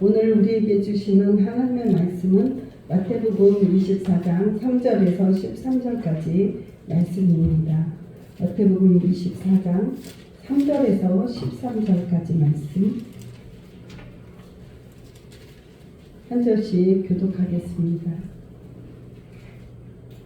오늘 우리에게 주시는 하나님의 말씀은 마태복음 24장 3절에서 13절까지 말씀입니다. 마태복음 24장 3절에서 13절까지 말씀 한 절씩 교독하겠습니다.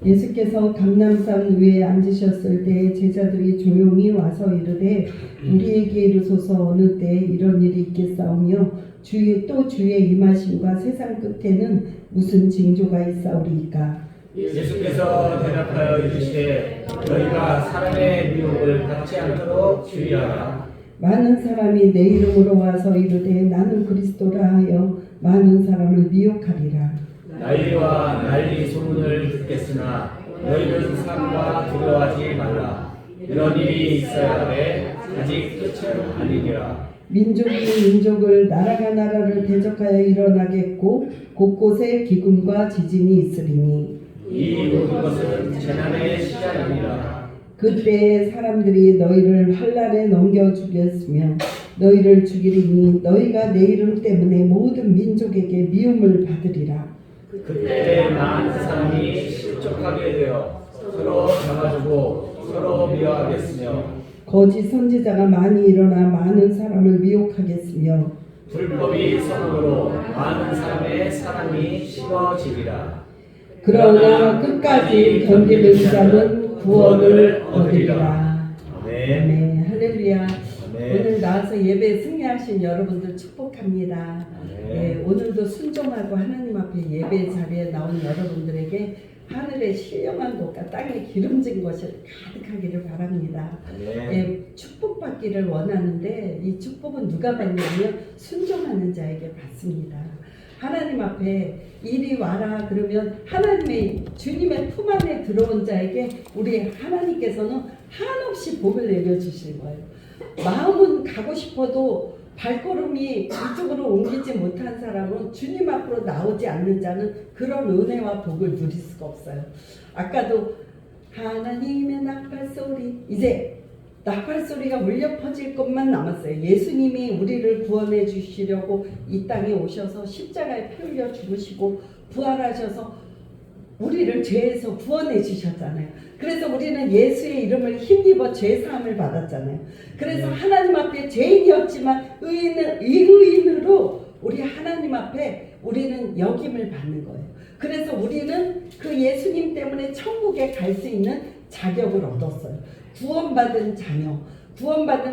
예수께서 감람산 위에 앉으셨을 때 제자들이 조용히 와서 이르되 우리에게 이르소서 어느 때 이런 일이 있겠사오며 주의 임하심과 세상 끝에는 무슨 징조가 있사오리이까. 예수께서 대답하여 이르시되 너희가 사람의 미혹을 받지 않도록 주의하라. 많은 사람이 내 이름으로 와서 이르되 나는 그리스도라 하여 많은 사람을 미혹하리라. 난리와 난리 소문을 듣겠으나 너희는 사람과 두려워하지 말라. 이런 일이 있어야 하되 아직 끝은 아니니라. 민족이 민족을 나라가 나라를 대적하여 일어나겠고 곳곳에 기근과 지진이 있으리니 이 모든 것은 재난의 시작입니다. 그때 사람들이 너희를 환난에 넘겨 주겠으며 너희를 죽이리니 너희가 내 이름 때문에 모든 민족에게 미움을 받으리라. 그때 많은 사람이 실족하게 되어 서로 잡아주고 서로 미워하겠으며 거짓 선지자가 많이 일어나 많은 사람을 미혹하겠으며 불법이 성으로 많은 사람의 사랑이 식어지리라. 그러나 끝까지 견디는 자는 구원을 얻으리라. 아멘. 할렐루야. 오늘 나와서 예배에 승리하신 여러분들 축복합니다. 예, 오늘도 순종하고 하나님 앞에 예배 자리에 나온 여러분들에게 하늘의 신령한 것과 땅에 기름진 것이 가득하기를 바랍니다. 예, 축복받기를 원하는데 이 축복은 누가 받냐면 순종하는 자에게 받습니다. 하나님 앞에 이리 와라 그러면 하나님의 주님의 품 안에 들어온 자에게 우리 하나님께서는 한없이 복을 내려주실 거예요. 마음은 가고 싶어도 발걸음이 이쪽으로 옮기지 못한 사람은 주님 앞으로 나오지 않는 자는 그런 은혜와 복을 누릴 수가 없어요. 아까도 하나님의 나팔소리, 이제 나팔소리가 울려 퍼질 것만 남았어요. 예수님이 우리를 구원해 주시려고 이 땅에 오셔서 십자가에 피 흘려 죽으시고 부활하셔서 우리를 죄에서 구원해 주셨잖아요. 그래서 우리는 예수의 이름을 힘입어 죄사함을 받았잖아요. 그래서 하나님 앞에 죄인이었지만 의인으로 우리 하나님 앞에 우리는 역임을 받는 거예요. 그래서 우리는 그 예수님 때문에 천국에 갈 수 있는 자격을 얻었어요. 구원받은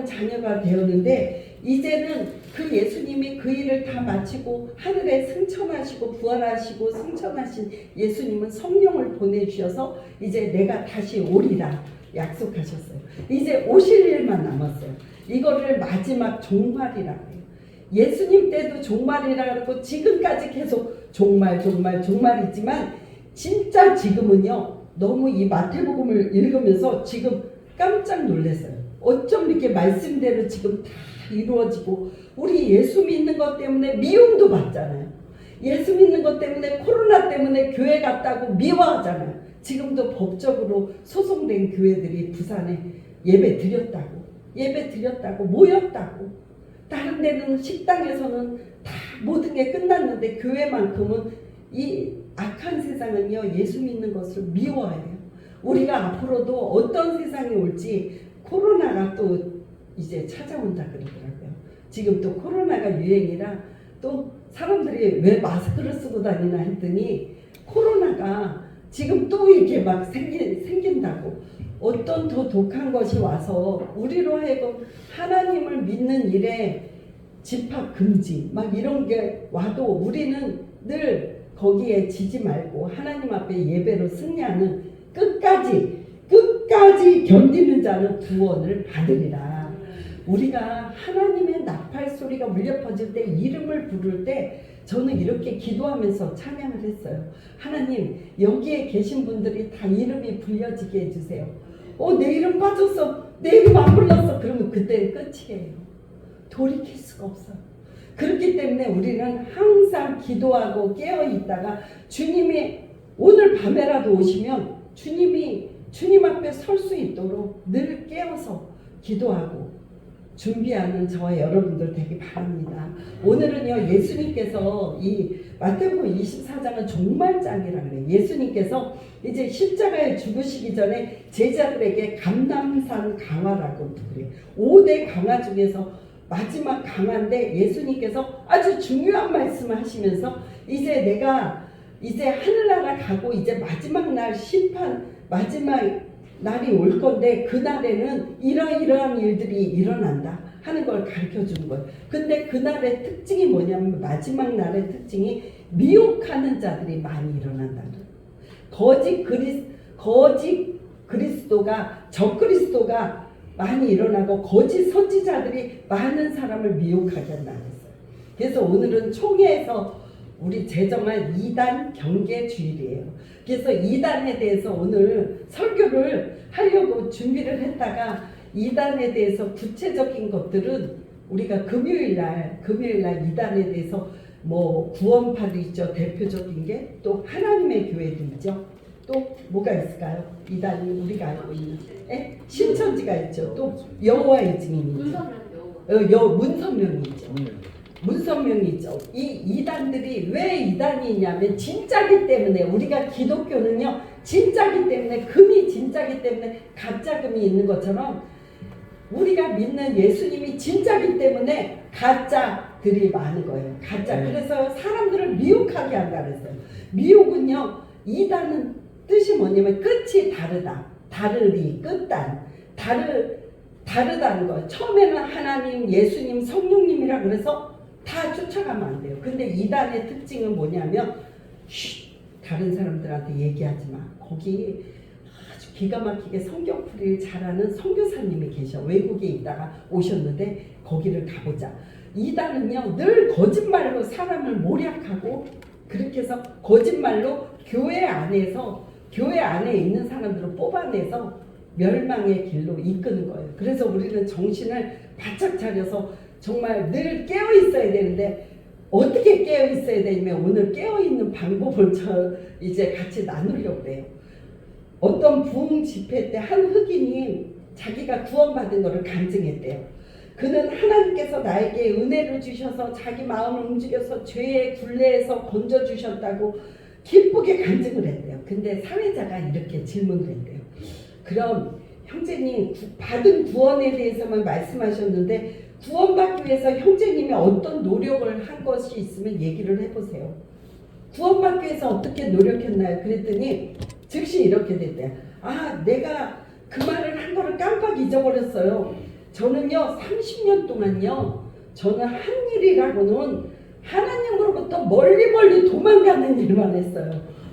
자녀가 되었는데 이제는 그 예수님이 그 일을 다 마치고 하늘에 승천하시고 부활하시고 승천하신 예수님은 성령을 보내주셔서 이제 내가 다시 오리라 약속하셨어요. 이제 오실 일만 남았어요. 이거를 마지막 종말이라고 해요. 예수님 때도 종말이라고 하고 지금까지 계속 종말이지만 진짜 지금은요 너무 이 마태복음을 읽으면서 지금 깜짝 놀랐어요. 어쩜 이렇게 말씀대로 지금 다 이루어지고 우리 예수 믿는 것 때문에 미움도 받잖아요. 예수 믿는 것 때문에 코로나 때문에 교회 갔다고 미워하잖아요. 지금도 법적으로 소송된 교회들이 부산에 예배 드렸다고 모였다고. 다른 데는 식당에서는 다 모든 게 끝났는데 교회만큼은 이 악한 세상은요 예수 믿는 것을 미워해요. 우리가 앞으로도 어떤 세상이 올지 코로나가 또 이제 찾아온다 그러더라고요. 지금 또 코로나가 유행이라 또 사람들이 왜 마스크를 쓰고 다니나 했더니 코로나가 지금 또 이렇게 막 생긴다고 어떤 더 독한 것이 와서 우리로 하여금 하나님을 믿는 일에 집합 금지 막 이런 게 와도 우리는 늘 거기에 지지 말고 하나님 앞에 예배로 승리하는 끝까지 견디는 자는 구원을 받으리라. 우리가 하나님의 나팔 소리가 울려 퍼질 때 이름을 부를 때 저는 이렇게 기도하면서 찬양을 했어요. 하나님 여기에 계신 분들이 다 이름이 불려지게 해주세요. 내 이름 빠졌어. 내 이름 안 불렀어. 그러면 그때는 끝이에요. 돌이킬 수가 없어요. 그렇기 때문에 우리는 항상 기도하고 깨어있다가 주님이 오늘 밤에라도 오시면 주님 앞에 설 수 있도록 늘 깨어서 기도하고 준비하는 저와 여러분들 되기 바랍니다. 오늘은요, 예수님께서 이 마태복음 24장은 정말 짱이라 그래요. 예수님께서 이제 십자가에 죽으시기 전에 제자들에게 감람산 강화라고 그래요. 5대 강화 중에서 마지막 강화인데 예수님께서 아주 중요한 말씀을 하시면서 이제 내가 이제 하늘나라 가고 이제 마지막 날 심판 마지막 날이 올 건데 그날에는 이러이러한 일들이 일어난다 하는 걸 가르쳐 주는 거예요. 근데 그날의 특징이 뭐냐면 마지막 날의 특징이 미혹하는 자들이 많이 일어난다는 거예요. 거짓 그리스도가 적그리스도가 많이 일어나고 거짓 선지자들이 많은 사람을 미혹하게 한다 그랬어요. 그래서 오늘은 총회에서 우리 제정한 2단 경계 주일이에요. 그래서 2단에 대해서 오늘 설교를 하려고 준비를 했다가 2단에 대해서 구체적인 것들은 우리가 금요일날 2단에 대해서 뭐 구원파도 있죠. 대표적인 게 또 하나님의 교회도 있죠. 또 뭐가 있을까요? 2단이 우리가 알고 있는 신천지가 있죠. 또 여호와의 증인이 있죠. 문선명이 있죠. 문선명이 있죠. 이 2단들이 왜 2단이 있냐면 진짜기 때문에 우리가 기독교는요 진짜기 때문에 금이 진짜기 때문에 가짜 금이 있는 것처럼 우리가 믿는 예수님이 진짜기 때문에 가짜들이 많은 거예요. 가짜. 그래서 사람들을 미혹하게 한다 그랬어요. 미혹은요 2단은 뜻이 뭐냐면 끝이 다르다. 다르리 끝단. 다르다는 거예요. 처음에는 하나님, 예수님, 성령님이라 그래서 다 쫓아가면 안 돼요. 근데 2단의 특징은 뭐냐면 다른 사람들한테 얘기하지 마. 거기 아주 기가 막히게 성경풀이를 잘하는 선교사님이 계셔. 외국에 있다가 오셨는데 거기를 가보자. 2단은요 늘 거짓말로 사람을 모략하고 그렇게 해서 거짓말로 교회 안에 있는 사람들을 뽑아내서 멸망의 길로 이끄는 거예요. 그래서 우리는 정신을 바짝 차려서 정말 늘 깨어 있어야 되는데 어떻게 깨어 있어야 되냐면 오늘 깨어 있는 방법을 이제 같이 나누려고 해요. 어떤 부흥 집회 때 한 흑인이 자기가 구원받은 것을 간증했대요. 그는 하나님께서 나에게 은혜를 주셔서 자기 마음을 움직여서 죄의 굴레에서 건져주셨다고 기쁘게 간증을 했대요. 근데 사회자가 이렇게 질문을 했대요. 그럼 형제님 받은 구원에 대해서만 말씀하셨는데 구원받기 위해서 형제님이 어떤 노력을 한 것이 있으면 얘기를 해보세요. 구원받기 위해서 어떻게 노력했나요? 그랬더니 즉시 이렇게 됐대요. 아 내가 그 말을 한 거를 깜빡 잊어버렸어요. 저는요 30년 동안요 저는 한 일이라고는 하나님으로부터 멀리 도망가는 일만 했어요.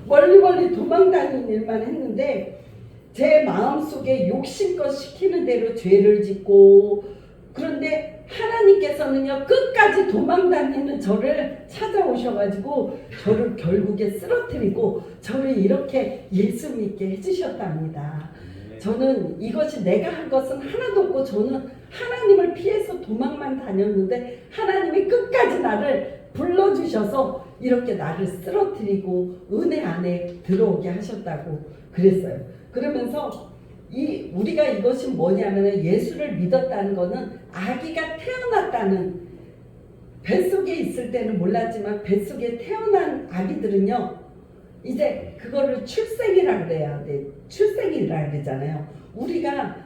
멀리 도망가는 일만 했는데 제 마음속에 욕심껏 시키는 대로 죄를 짓고 그런데 하나님께서는요 끝까지 도망다니는 저를 찾아오셔가지고 저를 결국에 쓰러뜨리고 저를 이렇게 예수 믿게 해주셨답니다. 저는 이것이 내가 한 것은 하나도 없고 저는 하나님을 피해서 도망만 다녔는데 하나님이 끝까지 나를 불러주셔서 이렇게 나를 쓰러뜨리고 은혜 안에 들어오게 하셨다고 그랬어요. 그러면서 우리가 이것이 뭐냐면 예수를 믿었다는 거는 아기가 태어났다는 뱃속에 있을 때는 몰랐지만 뱃속에 태어난 아기들은요 이제 그거를 출생이라 그래야 돼. 출생이라 그러잖아요. 우리가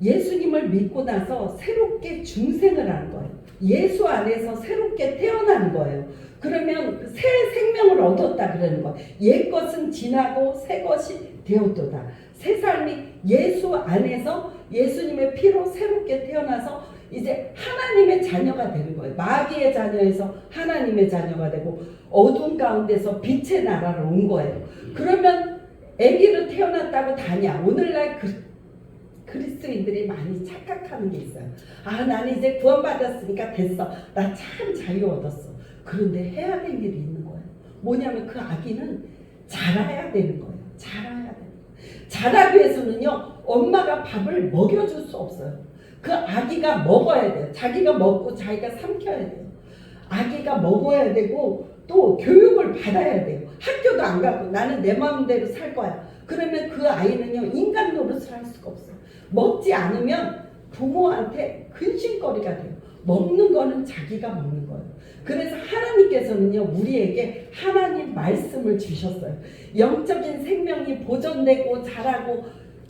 예수님을 믿고 나서 새롭게 중생을 하는 거예요. 예수 안에서 새롭게 태어나는 거예요. 그러면 새 생명을 얻었다 그러는 거예요. 옛 것은 지나고 새 것이 되었도다. 새 삶이 예수 안에서 예수님의 피로 새롭게 태어나서 이제 하나님의 자녀가 되는 거예요. 마귀의 자녀에서 하나님의 자녀가 되고 어둠 가운데서 빛의 나라로 온 거예요. 그러면 아기로 태어났다고 다냐? 오늘날 그리스도인들이 많이 착각하는 게 있어요. 아 나는 이제 구원받았으니까 됐어. 나 참 자유 얻었어. 그런데 해야 될 일이 있는 거예요. 뭐냐면 그 아기는 자라야 되는 거예요. 자라야 돼요. 자라기 위해서는요 엄마가 밥을 먹여줄 수 없어요. 그 아기가 먹어야 돼요. 자기가 먹고 자기가 삼켜야 돼요. 아기가 먹어야 되고 또 교육을 받아야 돼요. 학교도 안 가고 나는 내 마음대로 살 거야. 그러면 그 아이는요 인간 노릇을 할 수가 없어요. 먹지 않으면 부모한테 근심거리가 돼요. 먹는 거는 자기가 먹는 거예요. 그래서 하나님께서는요, 우리에게 하나님 말씀을 주셨어요. 영적인 생명이 보존되고 자라고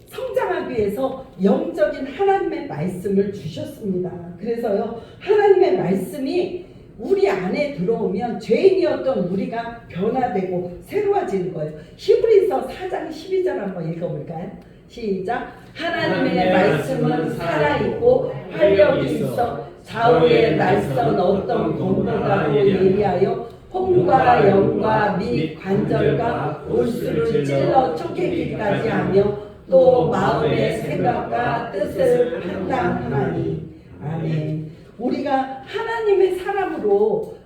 성장하기 위해서 영적인 하나님의 말씀을 주셨습니다. 그래서요, 하나님의 말씀이 우리 안에 들어오면 죄인이었던 우리가 변화되고 새로워지는 거예요. 히브리서 4장 12절 한번 읽어볼까요? 시작. 하나님의 말씀은 살아있고 활력이 있어 좌우의 날선 어떤 검보다도 예리하여 혼과 영과 및 관절과 골수를 찔러 쪼개기까지 하며 또 마음의 생각과 뜻을 판단하나니. 아멘. 우리가 하나님의 사람으로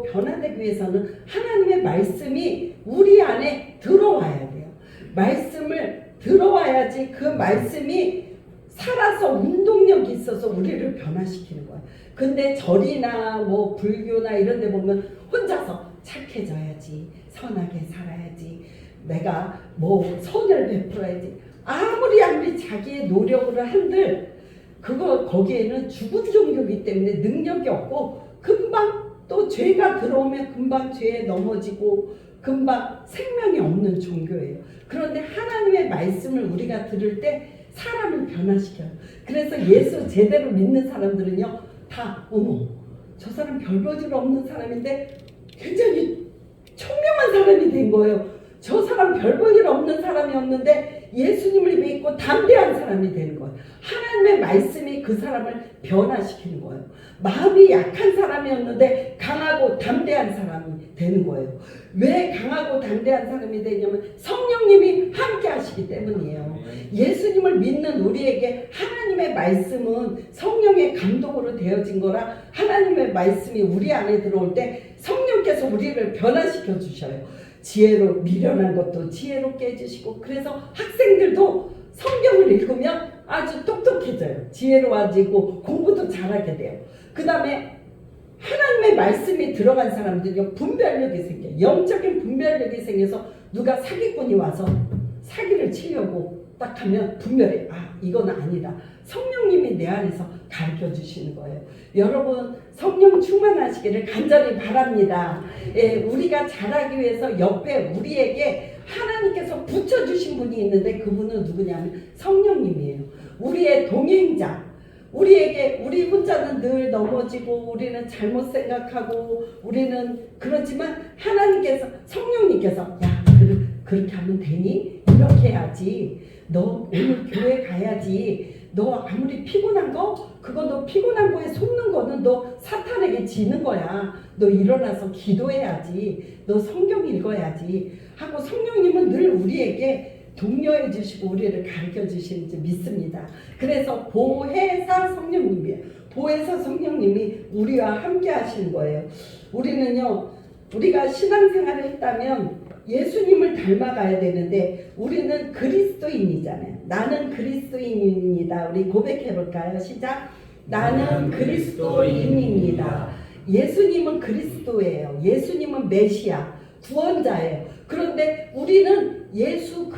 변화되기 위해서는 하나님의 말씀이 우리 안에 들어와야 돼요. 말씀을 들어와야지 그 말씀이 살아서 운동력이 있어서 우리를 변화시키는 거예요. 근데 절이나 뭐 불교나 이런 데 보면 혼자서 착해져야지, 선하게 살아야지, 내가 뭐 선을 베풀어야지, 아무리 자기의 노력을 한들 거기에는 죽은 종교이기 때문에 능력이 없고 금방 또 죄가 들어오면 금방 죄에 넘어지고 금방 생명이 없는 종교예요. 그런데 하나님의 말씀을 우리가 들을 때 사람을 변화시켜요. 그래서 예수 제대로 믿는 사람들은요, 다 어머, 저 사람 별 볼일 없는 사람인데 굉장히 총명한 사람이 된 거예요. 저 사람 별 볼일 없는 사람이었는데 예수님을 믿고 담대한 사람이 되는 거예요. 하나님의 말씀이 그 사람을 변화시키는 거예요. 마음이 약한 사람이었는데 강하고 담대한 사람이 되는 거예요. 왜 강하고 담대한 사람이 되냐면 성령님이 함께 하시기 때문이에요. 예수님을 믿는 우리에게 하나님의 말씀은 성령의 감동으로 되어진 거라, 하나님의 말씀이 우리 안에 들어올 때 성령께서 우리를 변화시켜 주셔요. 지혜로 미련한 것도 지혜롭게 해주시고, 그래서 학생들도 성경을 읽으면 아주 똑똑해져요. 지혜로워지고 공부도 잘하게 돼요. 그 다음에 하나님의 말씀이 들어간 사람들이 분별력이 생겨요. 영적인 분별력이 생겨서 누가 사기꾼이 와서 사기를 치려고 딱 하면 분별해. 아, 이건 아니다. 성령님이 내 안에서 가르쳐 주시는 거예요. 여러분, 성령 충만하시기를 간절히 바랍니다. 우리가 자라기 위해서 옆에 우리에게 하나님께서 붙여주신 분이 있는데 그분은 누구냐면 성령님이에요. 우리의 동행자. 우리 혼자는 늘 넘어지고 우리는 잘못 생각하고 우리는 그렇지만 하나님께서, 성령님께서 야, 그렇게 하면 되니? 이렇게 해야지. 너 오늘 교회 가야지. 너 아무리 피곤한 거, 그거 너 피곤한 거에 속는 거는 너 사탄에게 지는 거야. 너 일어나서 기도해야지. 너 성경 읽어야지 하고 성령님은 늘 우리에게 독려해 주시고 우리를 가르쳐 주시는지 믿습니다. 그래서 보혜사 성령님이에요. 보혜사 성령님이 우리와 함께 하시는 거예요. 우리가 신앙생활을 했다면 예수님을 닮아가야 되는데 우리는 그리스도인이잖아요. 나는 그리스도인입니다. 우리 고백해 볼까요? 시작. 나는 그리스도인입니다. 예수님은 그리스도예요. 예수님은 메시아, 구원자예요. 그런데 우리는 예수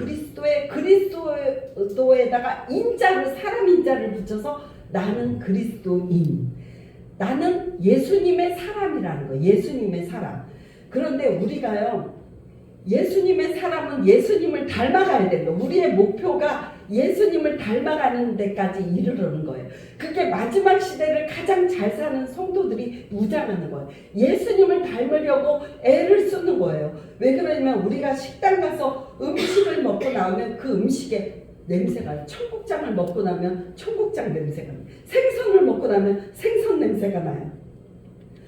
그리스도에다가 인자를, 사람 인자를 붙여서 나는 그리스도인, 나는 예수님의 사람이라는 거예요. 예수님의 사람. 그런데 우리가요, 예수님의 사람은 예수님을 닮아가야 된다. 우리의 목표가 예수님을 닮아가는 데까지 이르르는 거예요. 그게 마지막 시대를 가장 잘 사는 성도들이 무장하는 거예요. 예수님을 닮으려고 애를 쓰는 거예요. 왜 그러냐면 우리가 식당 가서 음식을 먹고 나오면 그 음식에 냄새가 나요. 청국장을 먹고 나면 청국장 냄새가 나요. 생선을 먹고 나면 생선 냄새가 나요.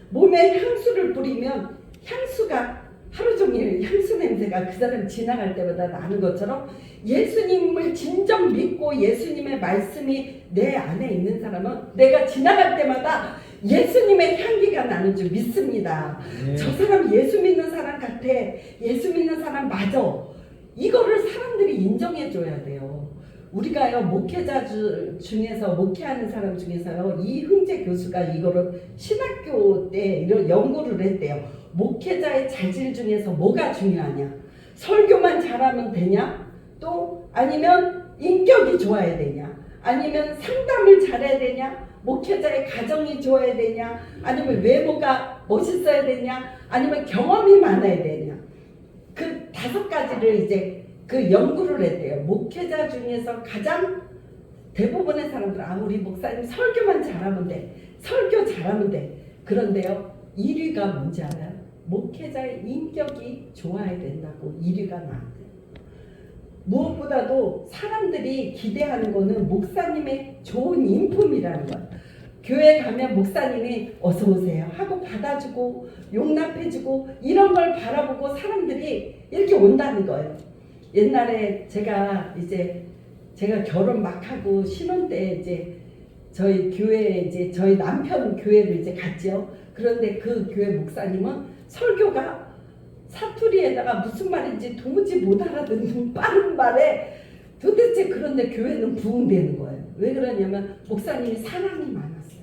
몸에 향수를 뿌리면 향수가 하루 종일 향수 냄새가 그 사람 지나갈 때마다 나는 것처럼 예수님을 진정 믿고 예수님의 말씀이 내 안에 있는 사람은 내가 지나갈 때마다 예수님의 향기가 나는 줄 믿습니다. 저 사람 예수 믿는 사람 같아. 예수 믿는 사람 맞아. 이거를 사람들이 인정해 줘야 돼요. 우리가요, 목회자 중에서, 목회하는 사람 중에서요, 이흥재 교수가 이거를 신학교 때 이런 연구를 했대요. 목회자의 자질 중에서 뭐가 중요하냐? 설교만 잘하면 되냐? 또 아니면 인격이 좋아야 되냐? 아니면 상담을 잘해야 되냐? 목회자의 가정이 좋아야 되냐? 아니면 외모가 멋있어야 되냐? 아니면 경험이 많아야 되냐? 그 5가지를 이제 그 연구를 했대요. 목회자 중에서 가장 대부분의 사람들 우리 목사님 설교만 잘하면 돼. 설교 잘하면 돼. 그런데요 1위가 뭔지 알아요? 목회자의 인격이 좋아야 된다고 1위가 나왔대요. 무엇보다도 사람들이 기대하는 거는 목사님의 좋은 인품이라는 거예요. 교회 가면 목사님이 어서 오세요 하고 받아주고 용납해주고 이런 걸 바라보고 사람들이 이렇게 온다는 거예요. 옛날에 제가 결혼 막 하고 신혼 때 이제 저희 교회에 이제 저희 남편 교회를 이제 갔죠. 그런데 그 교회 목사님은 설교가 사투리에다가 무슨 말인지 도무지 못 알아듣는 빠른 말에 도대체 그런데 교회는 부흥되는 거예요. 왜 그러냐면 목사님이 사랑이 많았어요.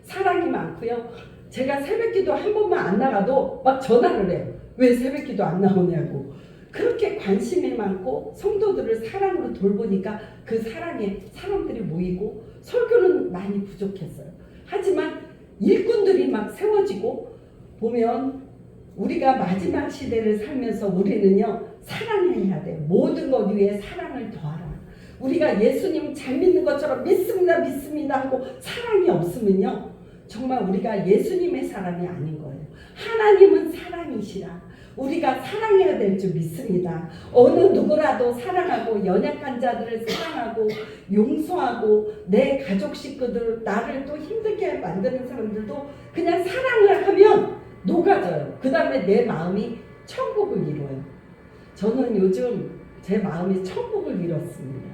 사랑이 많고요. 제가 새벽기도 한 번만 안 나가도 막 전화를 해요. 왜 새벽기도 안 나오냐고. 그렇게 관심이 많고 성도들을 사랑으로 돌보니까 그 사랑에 사람들이 모이고 설교는 많이 부족했어요. 하지만 일꾼들이 막 세워지고 보면 우리가 마지막 시대를 살면서 우리는요 사랑해야 돼요. 모든 것 위에 사랑을 더하라. 우리가 예수님 잘 믿는 것처럼 믿습니다 하고 사랑이 없으면요 정말 우리가 예수님의 사람이 아닌 거예요. 하나님은 사랑이시라. 우리가 사랑해야 될 줄 믿습니다. 어느 누구라도 사랑하고 연약한 자들을 사랑하고 용서하고 내 가족 식구들 나를 또 힘들게 만드는 사람들도 그냥 사랑을 하면 녹아져요. 그 다음에 내 마음이 천국을 이뤄요. 저는 요즘 제 마음이 천국을 이뤘습니다.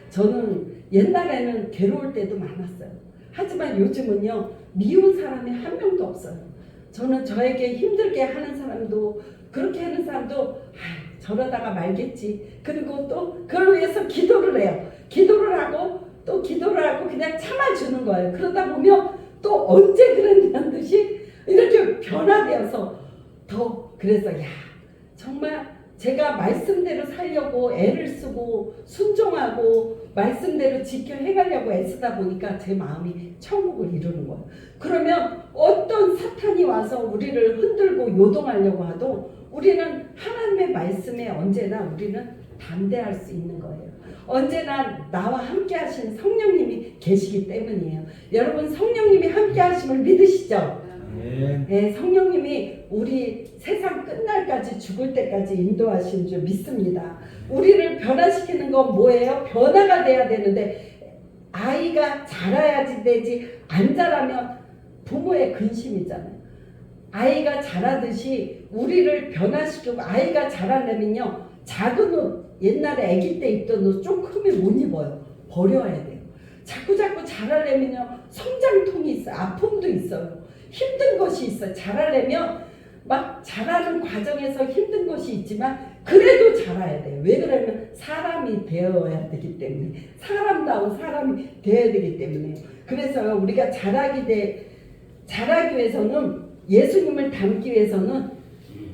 저는 옛날에는 괴로울 때도 많았어요. 하지만 요즘은요 미운 사람이 한 명도 없어요. 저는 저에게 힘들게 하는 사람도 그렇게 하는 사람도 저러다가 말겠지. 그리고 또 그걸 위해서 기도를 해요. 기도를 하고 또 기도를 하고 그냥 참아주는 거예요. 그러다 보면 또 언제 그랬냐는 듯이 이렇게 변화되어서 더 그래서 정말 제가 말씀대로 살려고 애를 쓰고 순종하고 말씀대로 지켜 행하려고 애쓰다 보니까 제 마음이 천국을 이루는 거예요. 그러면 어떤 사탄이 와서 우리를 흔들고 요동하려고 해도 우리는 하나님의 말씀에 언제나 우리는 담대할 수 있는 거예요. 언제나 나와 함께 하신 성령님이 계시기 때문이에요. 여러분 성령님이 함께 하심을 믿으시죠? 네, 성령님이 우리 세상 끝날까지 죽을 때까지 인도하신 줄 믿습니다. 우리를 변화시키는 건 뭐예요? 변화가 돼야 되는데 아이가 자라야지 되지 안 자라면 부모의 근심이잖아요. 아이가 자라듯이 우리를 변화시키고 아이가 자라려면요 작은 옷 옛날에 아기 때 입던 옷 좀 크면 못 입어요. 버려야 돼요. 자꾸 자라려면요 성장통이 있어요. 아픔도 있어요. 힘든 것이 있어요. 자라려면 막 자라는 과정에서 힘든 것이 있지만 그래도 자라야 돼요. 왜 그러면 사람이 되어야 되기 때문에 사람다운 사람이 되어야 되기 때문에 그래서 우리가 자라기 위해서는 예수님을 닮기 위해서는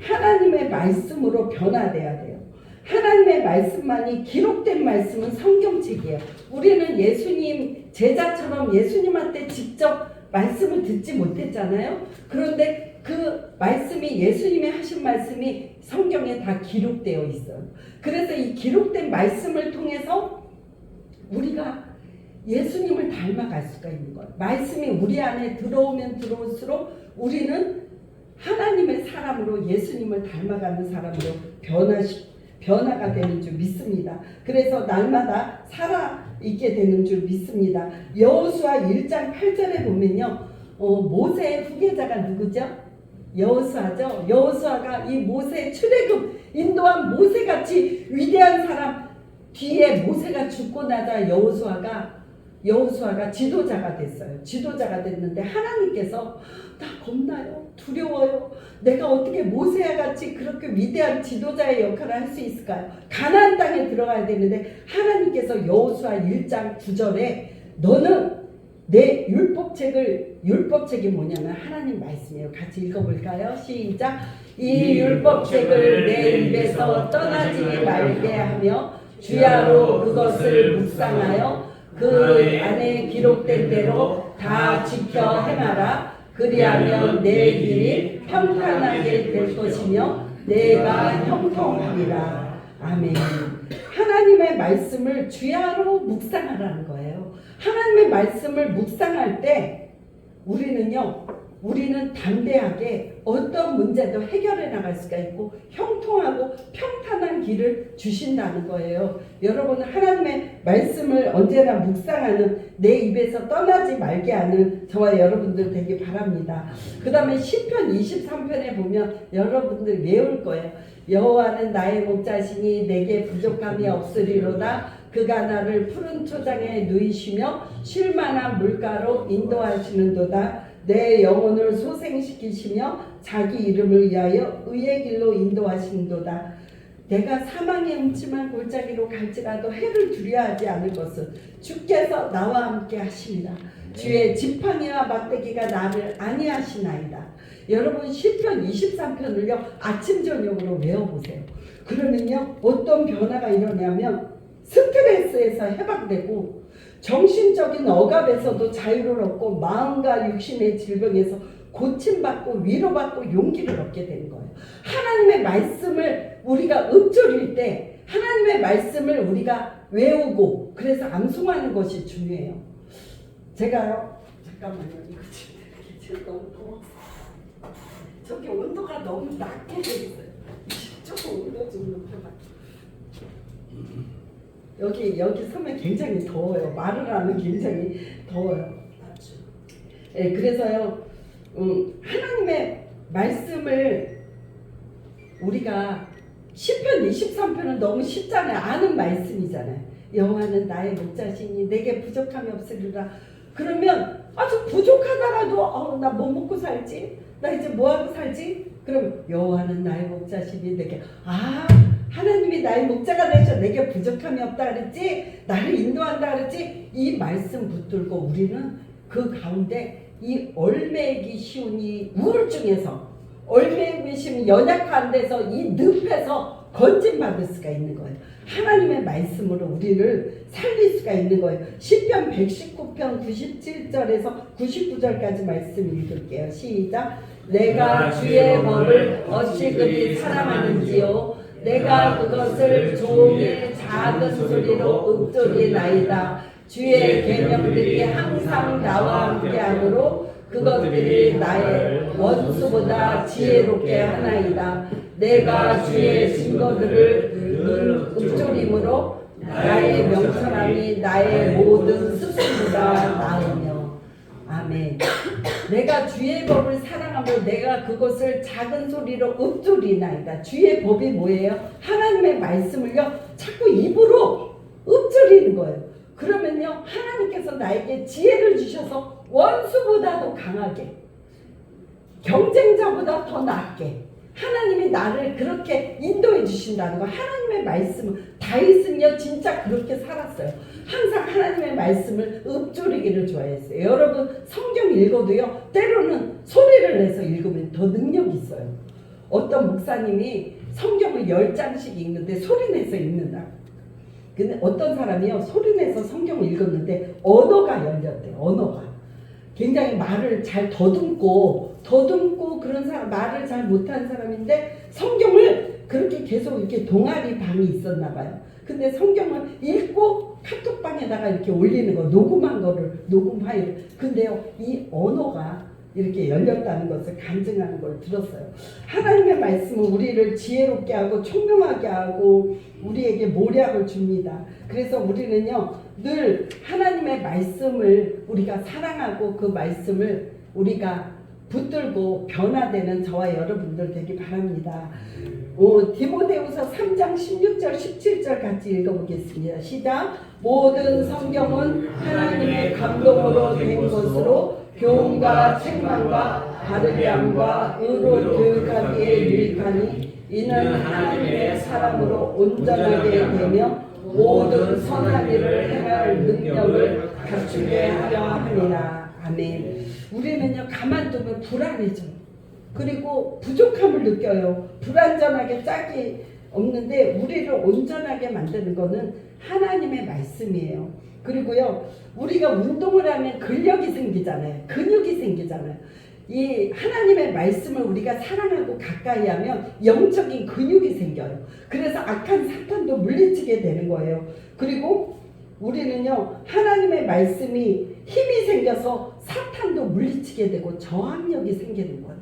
하나님의 말씀으로 변화돼야 돼요. 하나님의 말씀만이 기록된 말씀은 성경책이에요. 우리는 예수님 제자처럼 예수님한테 직접 말씀을 듣지 못했잖아요. 그런데 그 말씀이 예수님이 하신 말씀이 성경에 다 기록되어 있어요. 그래서 이 기록된 말씀을 통해서 우리가 예수님을 닮아갈 수가 있는 거예요. 말씀이 우리 안에 들어오면 들어올수록 우리는 하나님의 사람으로 예수님을 닮아가는 사람으로 변화가 되는 줄 믿습니다. 그래서 날마다 살아있게 되는 줄 믿습니다. 여호수아 1장 8절에 보면요. 모세의 후계자가 누구죠? 여호수아죠. 여호수아가 이 모세의 출애굽 인도한 모세같이 위대한 사람 뒤에 모세가 죽고 나자 여호수아가 지도자가 됐어요. 지도자가 됐는데 하나님께서 나 겁나요. 두려워요. 내가 어떻게 모세와 같이 그렇게 위대한 지도자의 역할을 할 수 있을까요? 가나안 땅에 들어가야 되는데 하나님께서 여호수아 1장 9절에 너는 내 율법책이 뭐냐면 하나님 말씀이에요. 같이 읽어볼까요? 시작. 이 율법책을 내 입에서 떠나지 말게 하며 주야로 그것을 묵상하여 그 안에 기록된 대로 다 지켜 행하라. 그리하면 내 길이 평탄하게 될 것이며 내가 형통하리라. 아멘. 하나님의 말씀을 주야로 묵상하라는 거예요. 하나님의 말씀을 묵상할 때 우리는 담대하게 어떤 문제도 해결해 나갈 수가 있고 형통하고 평탄한 길을 주신다는 거예요. 여러분, 하나님의 말씀을 언제나 묵상하는, 내 입에서 떠나지 말게 하는 저와 여러분들 되기 바랍니다. 그 다음에 시편 23편에 보면 여러분들 외울 거예요. 여호와는 나의 목자시니 내게 부족함이 없으리로다. 그가 나를 푸른 초장에 누이시며 쉴만한 물가로 인도하시는도다. 내 영혼을 소생시키시며 자기 이름을 위하여 의의 길로 인도하시는도다. 내가 사망의 음침한 골짜기로 갈지라도 해를 두려워하지 않을 것은 주께서 나와 함께 하십니다. 주의 지팡이와 막대기가 나를 안위하시나이다. 여러분, 시편 23편을요 아침 저녁으로 외워보세요. 그러면요 어떤 변화가 일어나면 스트레스에서 해방되고 정신적인 억압에서도 자유를 얻고 마음과 육신의 질병에서 고침받고 위로받고 용기를 얻게 되는 거예요. 하나님의 말씀을 우리가 읊조릴 때 하나님의 말씀을 우리가 외우고 그래서 암송하는 것이 중요해요. 제가요, 잠깐만요, 이거 지금 너무 더워서 저기 온도가 너무 낮게 돼 있어요. 조금 온도 좀 높여봐요. 여기 서면 굉장히 더워요. 말을 하면 굉장히 더워요. 네, 그래서요, 하나님의 말씀을 우리가 시편 23편은 너무 쉽잖아요. 아는 말씀이잖아요. 여호와는 나의 목자시니 내게 부족함이 없으리라. 그러면 아주 부족하다가도 나 뭐 먹고 살지? 나 이제 뭐 하고 살지? 그럼 여호와는 나의 목자시니 내게 하나님이 나의 목자가 되셔 내게 부족함이 없다 그랬지? 나를 인도한다 그랬지? 이 말씀 붙들고 우리는 그 가운데 이 얼매기 쉬운 이 우울증에서 얼매기 쉬운 연약한 데서 이 늪에서 건진받을 수가 있는 거예요. 하나님의 말씀으로 우리를 살릴 수가 있는 거예요. 시편 119편 97절에서 99절까지 말씀 읽을게요. 시작. 내가 주의 법을 어찌 그리 사랑하는지요. 내가 그것을 종일 작은 소리로 읊조리나이다. 주의 계명들이 항상 나와 함께하므로 그것들이 나의 원수보다 지혜롭게 하나이다. 내가 주의 증거들을 읊조림으로 나의 명철함이 나의 모든 스승보다 나으며. 아멘. 내가 주의 법을 사랑하고 내가 그것을 작은 소리로 읊조리나이다. 주의 법이 뭐예요? 하나님의 말씀을요 자꾸 입으로 읊조리는 거예요. 그러면요 하나님께서 나에게 지혜를 주셔서 원수보다도 강하게, 경쟁자보다 더 낫게 하나님이 나를 그렇게 인도해 주신다는 거. 하나님의 말씀은 다윗은요 진짜 그렇게 살았어요. 항상 하나님의 말씀을 읊조리기를 좋아했어요. 여러분 성경 읽어도요 때로는 소리를 내서 읽으면 더 능력이 있어요. 어떤 목사님이 성경을 10장씩 읽는데 소리 내서 읽는다. 근데 어떤 사람이요 소리 내서 성경을 읽었는데 언어가 열렸대요. 언어가 굉장히 말을 잘 더듬고 그런 사람, 말을 잘 못하는 사람인데 성경을 그렇게 계속 이렇게 동아리 방이 있었나 봐요. 근데 성경을 읽고 카톡방에다가 이렇게 올리는 거, 녹음한 거를, 녹음 파일을. 근데요 이 언어가 이렇게 열렸다는 것을 간증하는 걸 들었어요. 하나님의 말씀은 우리를 지혜롭게 하고 총명하게 하고 우리에게 모략을 줍니다. 그래서 우리는요 늘 하나님의 말씀을 우리가 사랑하고 그 말씀을 우리가 붙들고 변화되는 저와 여러분들 되기 바랍니다. 디모데후서 3장 16절 17절 같이 읽어보겠습니다. 시작. 모든 성경은 하나님의 감동으로 된 것으로 교훈과 책망과 바르게 함과 의로 교육하기에 유익하니 이는 하나님의 사람으로 온전하게 되며 모든 선한 일을 행할 능력을 갖추게 하려 함이라. 아멘. 우리는요 가만두면 불안해져요. 그리고 부족함을 느껴요. 불완전하게 짝이 없는데 우리를 온전하게 만드는 것은 하나님의 말씀이에요. 그리고요, 우리가 운동을 하면 근력이 생기잖아요. 근육이 생기잖아요. 이 하나님의 말씀을 우리가 사랑하고 가까이 하면 영적인 근육이 생겨요. 그래서 악한 사탄도 물리치게 되는 거예요. 그리고 우리는요, 하나님의 말씀이 힘이 생겨서 사탄도 물리치게 되고 저항력이 생기는 거예요.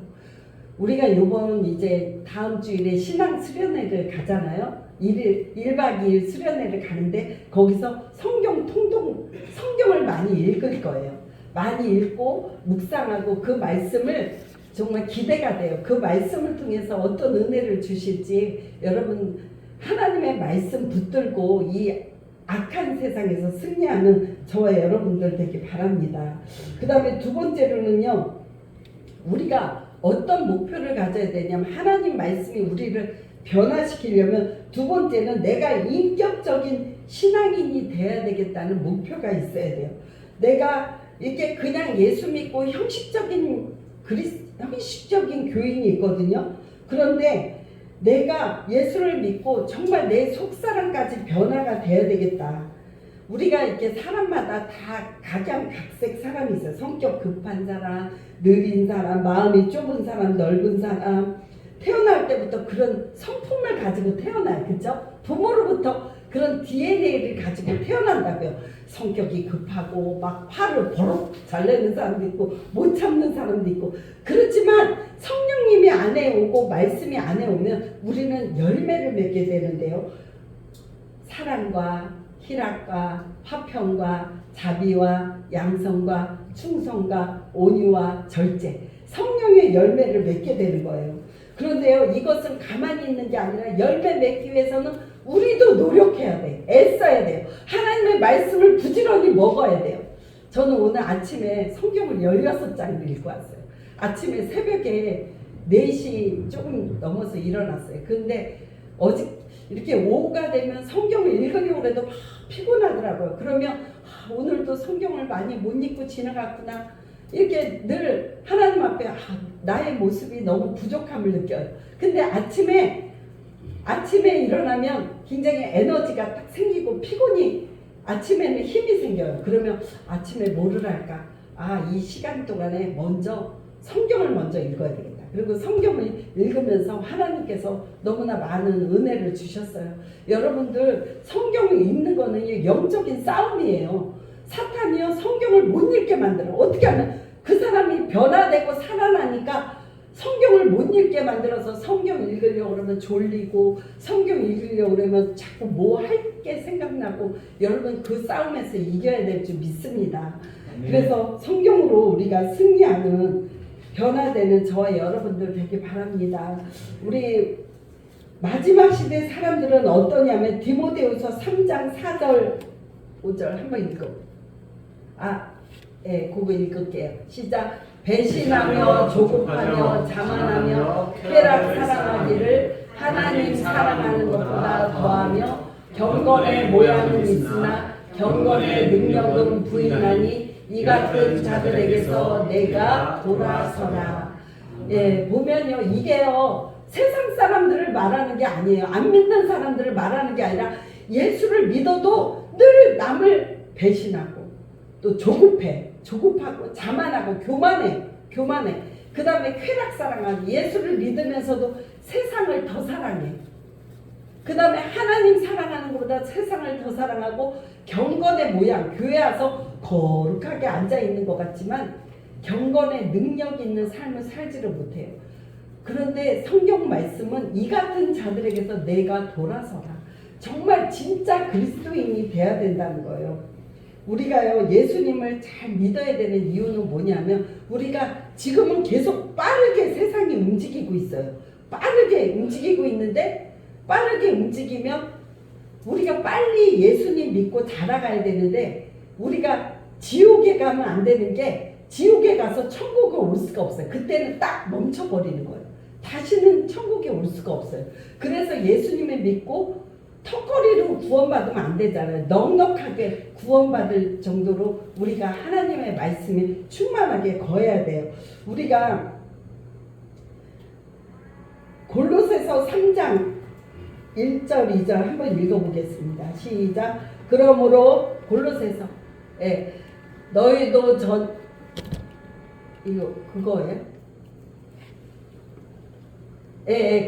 우리가 이번 이제 다음 주일에 신앙 수련회를 가잖아요. 1박 2일 수련회를 가는데 거기서 성경을 많이 읽을 거예요. 많이 읽고 묵상하고 그 말씀을 정말 기대가 돼요. 그 말씀을 통해서 어떤 은혜를 주실지 여러분 하나님의 말씀 붙들고 이 악한 세상에서 승리하는 저와 여러분들 되기 바랍니다. 그 다음에 두 번째로는요, 우리가 어떤 목표를 가져야 되냐면 하나님 말씀이 우리를 변화시키려면 두 번째는 내가 인격적인 신앙인이 되어야 되겠다는 목표가 있어야 돼요. 내가 이렇게 그냥 예수 믿고 형식적인 교인이 있거든요. 그런데 내가 예수를 믿고 정말 내 속사람까지 변화가 되어야 되겠다. 우리가 이렇게 사람마다 다 각양각색 사람이 있어요. 성격 급한 사람, 느린 사람, 마음이 좁은 사람, 넓은 사람. 태어날 때부터 그런 성품을 가지고 태어나요. 그죠? 부모로부터 그런 DNA를 가지고 태어난다고요. 성격이 급하고 막 화를 버럭 잘 내는 사람도 있고 못 참는 사람도 있고. 그렇지만 성령님이 안에 오고 말씀이 안에 오면 우리는 열매를 맺게 되는데요. 사랑과 희락과 화평과 자비와 양성과 충성과 온유와 절제, 성령의 열매를 맺게 되는 거예요. 그런데요, 이것은 가만히 있는 게 아니라 열매 맺기 위해서는 우리도 노력해야 돼요. 애써야 돼요. 하나님의 말씀을 부지런히 먹어야 돼요. 저는 오늘 아침에 성경을 16장을 읽고 왔어요. 아침에 새벽에 4시 조금 넘어서 일어났어요. 근데 이렇게 오후가 되면 성경을 읽으려고 해도 막 피곤하더라고요. 그러면 오늘도 성경을 많이 못 읽고 지나갔구나. 이렇게 늘 하나님 앞에 나의 모습이 너무 부족함을 느껴요. 근데 아침에 일어나면 굉장히 에너지가 딱 생기고 피곤이 아침에는 힘이 생겨요. 그러면 아침에 뭐를 할까? 이 시간 동안에 성경을 먼저 읽어야 되겠다. 그리고 성경을 읽으면서 하나님께서 너무나 많은 은혜를 주셨어요. 여러분들 성경을 읽는 거는 영적인 싸움이에요. 사탄이요 성경을 못 읽게 만들어. 어떻게 하면 그 사람이 변화되고 살아나니까 성경을 못 읽게 만들어서 성경 읽으려고 그러면 졸리고 성경 읽으려고 그러면 자꾸 뭐 할 게 생각나고 여러분 그 싸움에서 이겨야 될 줄 믿습니다. 그래서 성경으로 우리가 승리하는 변화되는 저와 여러분들 되길 바랍니다. 우리 마지막 시대 사람들은 어떠냐면 디모데후서 3장 4절 5절 한번 읽어. 그거 읽을게요. 시작. 배신하며 조급하며 자만하며 쾌락 사랑하기를 하나님 사랑하는 것보다 더하며 경건의 모양은 있으나 경건의 능력은 부인하니 이 같은 자들에게서 내가 돌아서라. 보면요, 이게요 세상 사람들을 말하는 게 아니에요. 안 믿는 사람들을 말하는 게 아니라 예수를 믿어도 늘 남을 배신하고 또 조급하고 자만하고 교만해. 그 다음에 쾌락 사랑하기, 예수를 믿으면서도 세상을 더 사랑해. 그 다음에 하나님 사랑하는 것보다 세상을 더 사랑하고 경건의 모양, 교회 와서 거룩하게 앉아있는 것 같지만 경건의 능력 있는 삶을 살지를 못해요. 그런데 성경 말씀은 이 같은 자들에게서 내가 돌아서라. 정말 진짜 그리스도인이 돼야 된다는 거예요. 우리가요 예수님을 잘 믿어야 되는 이유는 뭐냐면 우리가 지금은 계속 빠르게 세상이 움직이고 있어요. 빠르게 움직이고 있는데 빠르게 움직이면 우리가 빨리 예수님 믿고 자라가야 되는데 우리가 지옥에 가면 안 되는 게 지옥에 가서 천국에 올 수가 없어요. 그때는 딱 멈춰버리는 거예요. 다시는 천국에 올 수가 없어요. 그래서 예수님을 믿고 턱걸이로 구원받으면 안 되잖아요. 넉넉하게 구원받을 정도로 우리가 하나님의 말씀에 충만하게 거해야 돼요. 우리가 골로새서 3장 1절 2절 한번 읽어보겠습니다. 시작. 그러므로 골로새서. 예. 너희도 이거 그거예요?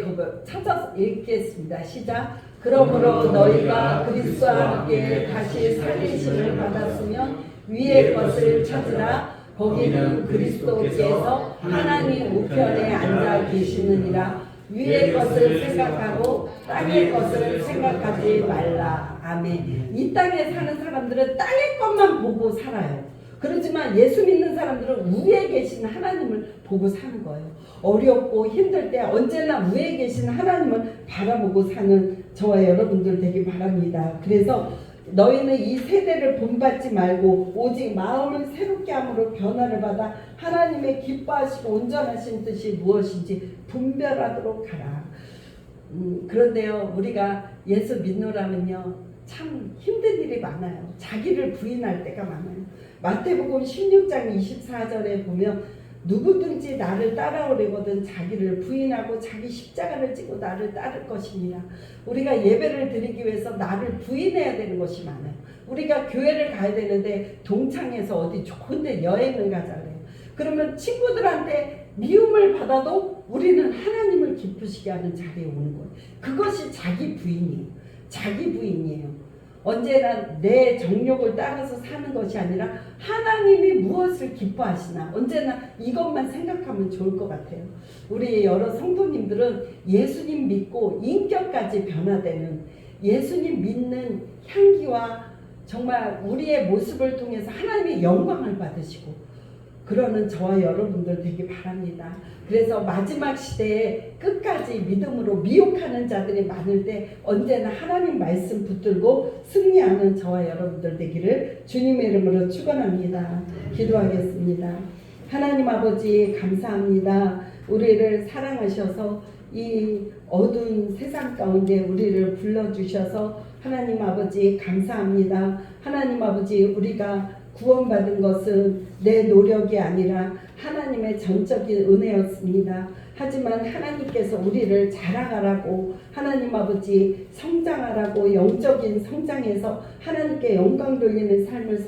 그거 찾아서 읽겠습니다. 시작. 그러므로 너희가 그리스도와 함께 다시 살리심을 받았으면 위의 것을 찾으라. 거기는 그리스도께서 하나님 우편에 앉아 계시느니라. 위의 것을 생각하고 땅의 것을 생각하지 말라. 아멘. 이 땅에 사는 사람들은 땅의 것만 보고 살아요. 그렇지만 예수 믿는 사람들은 위에 계신 하나님을 보고 사는 거예요. 어렵고 힘들 때 언제나 위에 계신 하나님을 바라보고 사는 저와 여러분들 되기 바랍니다. 그래서 너희는 이 세대를 본받지 말고 오직 마음을 새롭게 함으로 변화를 받아 하나님의 기뻐하시고 온전하신 뜻이 무엇인지 분별하도록 하라. 그런데요, 우리가 예수 믿노라면요 참 힘든 일이 많아요. 자기를 부인할 때가 많아요. 마태복음 16장 24절에 보면 누구든지 나를 따라오려거든 자기를 부인하고 자기 십자가를 지고 나를 따를 것이니라. 우리가 예배를 드리기 위해서 나를 부인해야 되는 것이 많아요. 우리가 교회를 가야 되는데 동창에서 어디 좋은 데 여행을 가자 그래요. 그러면 친구들한테 미움을 받아도 우리는 하나님을 기쁘시게 하는 자리에 오는 거예요. 그것이 자기 부인이에요. 자기 부인이에요. 언제나 내 정욕을 따라서 사는 것이 아니라 하나님이 무엇을 기뻐하시나 언제나 이것만 생각하면 좋을 것 같아요. 우리 여러 성도님들은 예수님 믿고 인격까지 변화되는 예수님 믿는 향기와 정말 우리의 모습을 통해서 하나님의 영광을 받으시고 그러는 저와 여러분들 되기 바랍니다. 그래서 마지막 시대에 끝까지 믿음으로 미혹하는 자들이 많을 때 언제나 하나님 말씀 붙들고 승리하는 저와 여러분들 되기를 주님의 이름으로 축원합니다. 기도하겠습니다. 하나님 아버지 감사합니다. 우리를 사랑하셔서 이 어두운 세상 가운데 우리를 불러주셔서 하나님 아버지 감사합니다. 하나님 아버지 우리가 구원받은 것은 내 노력이 아니라 하나님의 전적인 은혜였습니다. 하지만 하나님께서 우리를 자라가라고 하나님 아버지 성장하라고 영적인 성장에서 하나님께 영광 돌리는 삶을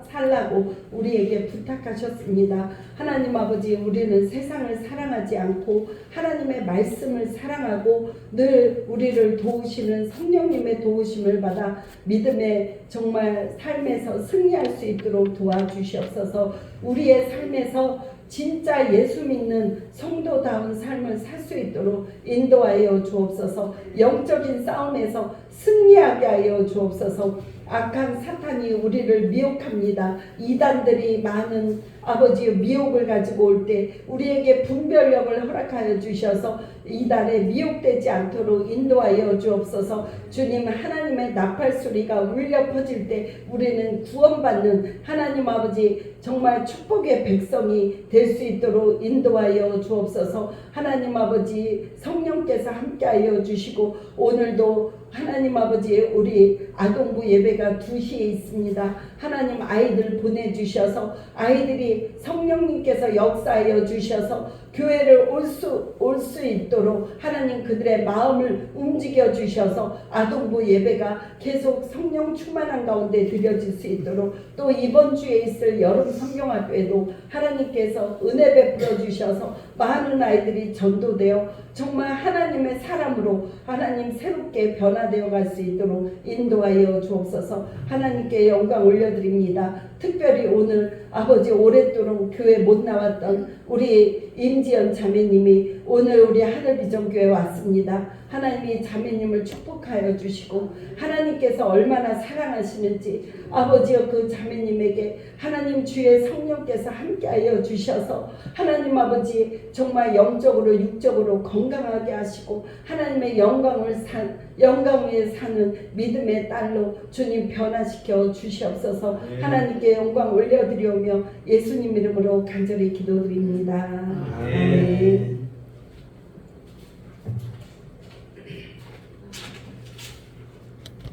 살라고 우리에게 부탁하셨습니다. 하나님 아버지 우리는 세상을 사랑하지 않고 하나님의 말씀을 사랑하고 늘 우리를 도우시는 성령님의 도우심을 받아 믿음의 정말 삶에서 승리할 수 있도록 도와주시옵소서. 우리의 삶에서 진짜 예수 믿는 성도다운 삶을 살 수 있도록 인도하여 주옵소서. 영적인 싸움에서 승리하게 하여 주옵소서. 악한 사탄이 우리를 미혹합니다. 이단들이 많은 아버지의 미혹을 가지고 올 때 우리에게 분별력을 허락하여 주셔서 이단에 미혹되지 않도록 인도하여 주옵소서. 주님 하나님의 나팔소리가 울려 퍼질 때 우리는 구원받는 하나님 아버지 정말 축복의 백성이 될 수 있도록 인도하여 주옵소서. 하나님 아버지 성령께서 함께하여 주시고 오늘도 하나님 아버지 우리 아동부 예배가 2시에 있습니다. 하나님 아이들 보내주셔서 아이들이 성령님께서 역사하여 주셔서 교회를 올 수 있도록 하나님 그들의 마음을 움직여 주셔서 아동부 예배가 계속 성령 충만한 가운데 드려질 수 있도록 또 이번 주에 있을 여름 성경학교에도 하나님께서 은혜 베풀어 주셔서 많은 아이들이 전도되어 정말 하나님의 사람으로 하나님 새롭게 변화되어 갈 수 있도록 인도하여 주옵소서. 하나님께 영광 올려드립니다. 특별히 오늘 아버지 오랫도록 교회 못 나왔던 우리 임지연 자매님이 오늘 우리 하늘비전교회 왔습니다. 하나님이 자매님을 축복하여 주시고 하나님께서 얼마나 사랑하시는지 아버지여 그 자매님에게 하나님 주의 성령께서 함께하여 주셔서 하나님 아버지 정말 영적으로 육적으로 건강하게 하시고 하나님의 영광 위에 사는 믿음의 딸로 주님 변화시켜 주시옵소서. 하나님께 영광 올려드리오며 예수님 이름으로 간절히 기도드립니다. 아멘.